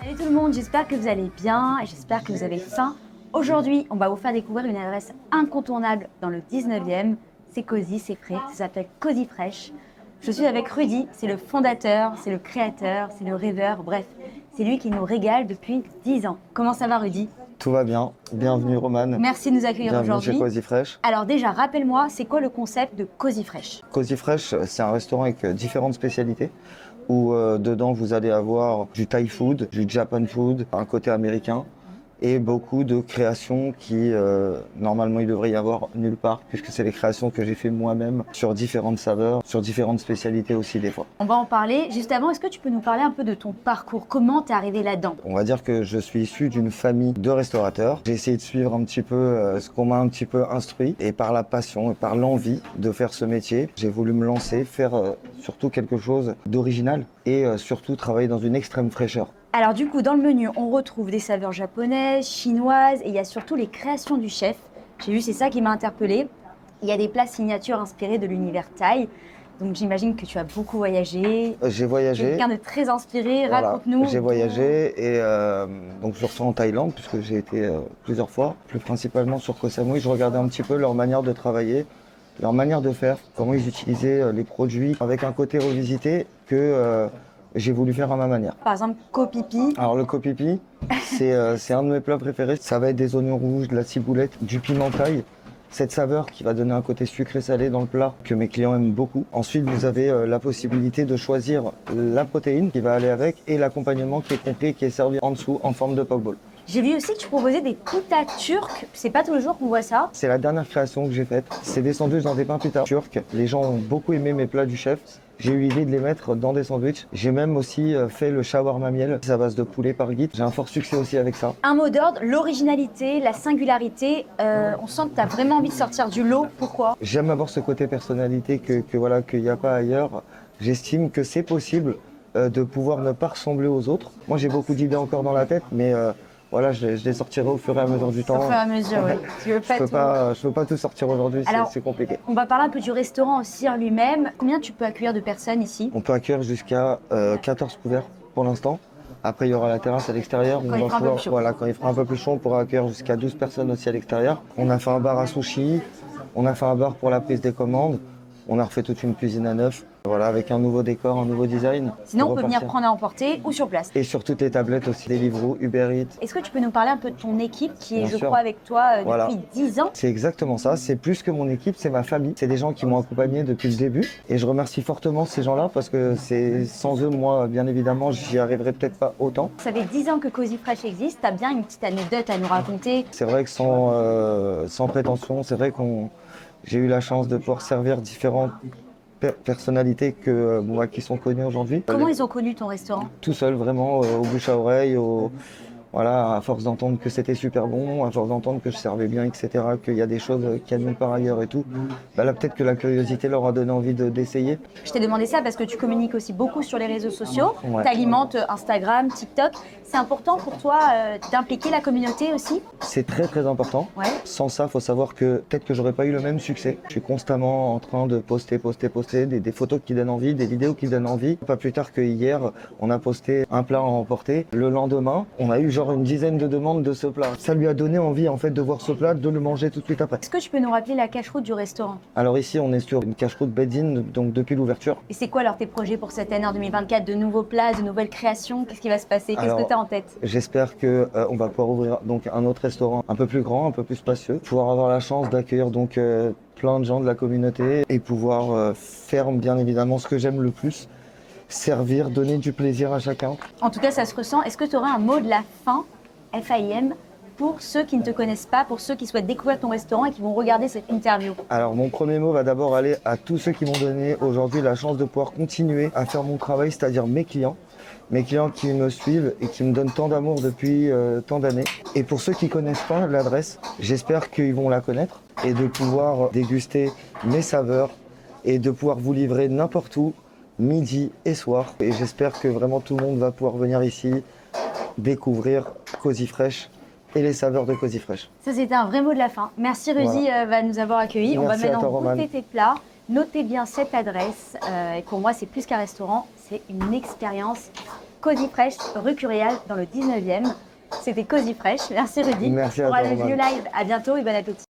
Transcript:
Salut tout le monde, j'espère que vous allez bien et j'espère que vous avez faim. Aujourd'hui, on va vous faire découvrir une adresse incontournable dans le 19e. C'est cosy, c'est frais, ça s'appelle Cozy Fresh. Je suis avec Rudy, c'est le fondateur, c'est le créateur, c'est le rêveur, bref, c'est lui qui nous régale depuis 10 ans. Comment ça va Rudy? Tout va bien. Bienvenue Romane. Merci de nous accueillir Bienvenue aujourd'hui. chez Cozy Fresh. Alors déjà, rappelle-moi, c'est quoi le concept de Cozy Fresh? Cozy Fresh, c'est un restaurant avec différentes spécialités où dedans vous allez avoir du Thai food, du Japan food, un côté américain et beaucoup de créations qui normalement il devrait y avoir nulle part puisque c'est les créations que j'ai fait moi-même sur différentes saveurs, sur différentes spécialités aussi des fois. On va en parler. Juste avant, est-ce que tu peux nous parler un peu de ton parcours? Comment t'es arrivé là-dedans? On va dire que je suis issu d'une famille de restaurateurs. J'ai essayé de suivre un petit peu ce qu'on m'a un petit peu instruit et par la passion et par l'envie de faire ce métier, j'ai voulu me lancer, faire surtout quelque chose d'original et surtout travailler dans une extrême fraîcheur. Alors du coup, dans le menu, on retrouve des saveurs japonaises, chinoises et il y a surtout les créations du chef. J'ai vu, c'est ça qui m'a interpellée. Il y a des plats signatures inspirés de l'univers thaï. Donc j'imagine que tu as beaucoup voyagé. J'ai voyagé. Quelqu'un de très inspiré, Voilà, raconte-nous. j'ai voyagé et donc surtout en Thaïlande puisque j'ai été plusieurs fois, plus principalement sur Koh Samui. Je regardais un petit peu leur manière de travailler, leur manière de faire, comment ils utilisaient les produits avec un côté revisité que j'ai voulu faire à ma manière. Par exemple, Koh Phi Phi. Alors le Koh Phi Phi, c'est un de mes plats préférés. Ça va être des oignons rouges, de la ciboulette, du piment thaï. Cette saveur qui va donner un côté sucré-salé dans le plat que mes clients aiment beaucoup. Ensuite, vous avez la possibilité de choisir la protéine qui va aller avec et l'accompagnement qui est compris, qui est servi en dessous en forme de poke bowl. J'ai vu aussi que tu proposais des pitas turcs. C'est pas tous les jours qu'on voit ça. C'est la dernière création que j'ai faite. C'est des sandwichs dans des pains pita turcs. Les gens ont beaucoup aimé mes plats du chef. J'ai eu l'idée de les mettre dans des sandwichs. J'ai même aussi fait le shawarma miel, c'est à base de poulet par guide. J'ai un fort succès aussi avec ça. Un mot d'ordre, l'originalité, la singularité. On sent que tu as vraiment envie de sortir du lot. Pourquoi? J'aime avoir ce côté personnalité voilà, qu'il n'y a pas ailleurs. J'estime que c'est possible de pouvoir ne pas ressembler aux autres. Moi, j'ai beaucoup d'idées encore dans la tête, mais voilà, je les sortirai au fur et à mesure du temps. Au fur et à mesure, oui. Tu veux pas Je peux pas tout sortir aujourd'hui, c'est compliqué. On va parler un peu du restaurant aussi en lui-même. Combien tu peux accueillir de personnes ici? On peut accueillir jusqu'à 14 couverts pour l'instant. Après, il y aura la terrasse à l'extérieur. Quand il fera un peu plus chaud. Voilà, quand il fera un peu plus chaud, on pourra accueillir jusqu'à 12 personnes aussi à l'extérieur. On a fait un bar à sushi, on a fait un bar pour la prise des commandes. On a refait toute une cuisine à neuf, voilà, avec un nouveau décor, un nouveau design. Sinon, on peut venir prendre à emporter ou sur place. Et sur toutes les tablettes aussi, Deliveroo, Uber Eats. Est-ce que tu peux nous parler un peu de ton équipe qui est, Bien je sûr. crois, avec toi Voilà. depuis 10 ans? C'est exactement ça, c'est plus que mon équipe, c'est ma famille. C'est des gens qui m'ont accompagné depuis le début. Et je remercie fortement ces gens-là parce que sans eux, moi, bien évidemment, j'y arriverais peut-être pas autant. Ça fait 10 ans que Cozy Fresh existe. Tu as bien une petite anecdote à nous raconter? C'est vrai que sans prétention, c'est vrai j'ai eu la chance de pouvoir servir différentes personnalités qui sont connues aujourd'hui. Comment ils ont connu ton restaurant? Tout seul, vraiment, au bouche à oreille, voilà, à force d'entendre que c'était super bon, à force d'entendre que je servais bien, etc., qu'il y a des choses qu'il y a nulle part ailleurs et tout, bah là peut-être que la curiosité leur a donné envie d'essayer. Je t'ai demandé ça parce que tu communiques aussi beaucoup sur les réseaux sociaux. Ouais. Tu alimentes Instagram, TikTok. C'est important pour toi d'impliquer la communauté aussi? C'est très très important. Ouais. Sans ça, il faut savoir que peut-être que j'aurais pas eu le même succès. Je suis constamment en train de poster des photos qui donnent envie, des vidéos qui donnent envie. Pas plus tard que hier, on a posté un plat à emporter. Le lendemain, on a eu genre une dizaine de demandes de ce plat. Ça lui a donné envie en fait de voir ce plat, de le manger tout de suite après. Est-ce que tu peux nous rappeler la cache-route du restaurant? Alors ici, on est sur une cache-route bed-in, donc depuis l'ouverture. Et c'est quoi alors tes projets pour cette année en 2024? De nouveaux plats, de nouvelles créations? Qu'est-ce qui va se passer? Qu'est-ce que tu as en tête? J'espère qu'on va pouvoir ouvrir donc un autre restaurant un peu plus grand, un peu plus spacieux, pouvoir avoir la chance d'accueillir donc plein de gens de la communauté et pouvoir faire bien évidemment ce que j'aime le plus, servir, donner du plaisir à chacun. En tout cas, ça se ressent. Est-ce que tu aurais un mot de la fin, FAIM, pour ceux qui ne te connaissent pas, pour ceux qui souhaitent découvrir ton restaurant et qui vont regarder cette interview? Alors mon premier mot va d'abord aller à tous ceux qui m'ont donné aujourd'hui la chance de pouvoir continuer à faire mon travail, c'est-à-dire mes clients qui me suivent et qui me donnent tant d'amour depuis tant d'années. Et pour ceux qui ne connaissent pas l'adresse, j'espère qu'ils vont la connaître et de pouvoir déguster mes saveurs et de pouvoir vous livrer n'importe où, midi et soir. Et j'espère que vraiment tout le monde va pouvoir venir ici découvrir Cozy Fresh et les saveurs de Cozy Fresh. Ça, c'était un vrai mot de la fin. Merci Rudy va nous avoir accueillis. On va Merci à maintenant toi, Romane. goûter tes plats. Notez bien cette adresse. Et pour moi, c'est plus qu'un restaurant, c'est une expérience Cozy Fresh, rue Curial, dans le 19e. C'était Cozy Fresh. Merci Rudy. Merci à pour toi, le Roman. View Live. À bientôt et bon appétit.